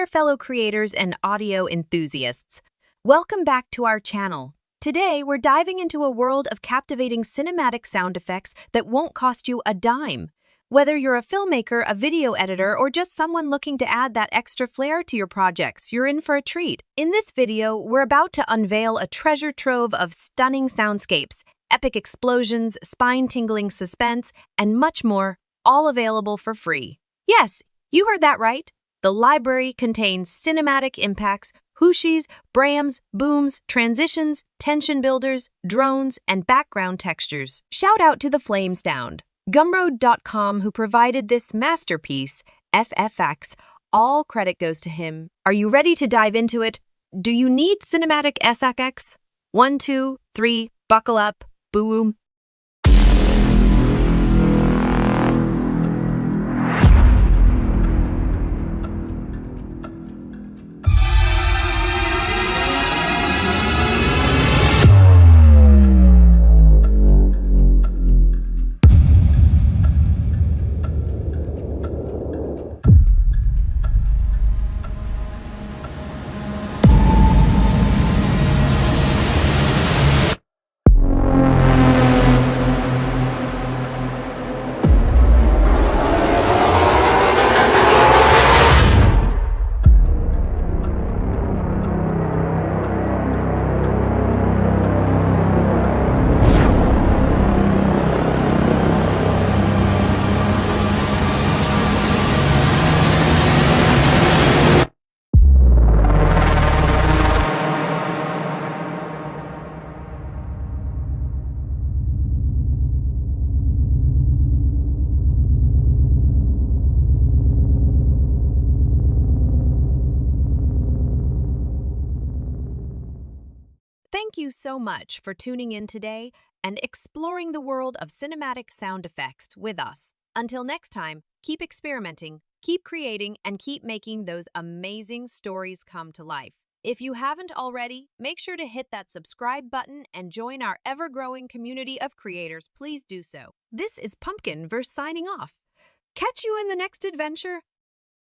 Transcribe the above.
there, fellow creators and audio enthusiasts. Welcome back to our channel. Today, we're diving into a world of captivating cinematic sound effects that won't cost you a dime. Whether you're a filmmaker, a video editor, or just someone looking to add that extra flair to your projects, you're in for a treat. In this video, we're about to unveil a treasure trove of stunning soundscapes, epic explosions, spine-tingling suspense, and much more, all available for free. Yes, you heard that right. The library contains cinematic impacts, whooshes, braams, booms, transitions, tension builders, drones, and background textures. Shout out to the Flame Sound, Gumroad.com, who provided this masterpiece, FFX. All credit goes to him. Are you ready to dive into it? Do you need cinematic SFX? 1, 2, 3, buckle up, boom. Thank you so much for tuning in today and exploring the world of cinematic sound effects with us. Until next time, keep experimenting, keep creating, and keep making those amazing stories come to life. If you haven't already, make sure to hit that subscribe button and join our ever-growing community of creators. Please do so. This is Pumpkin signing off. Catch you in the next adventure.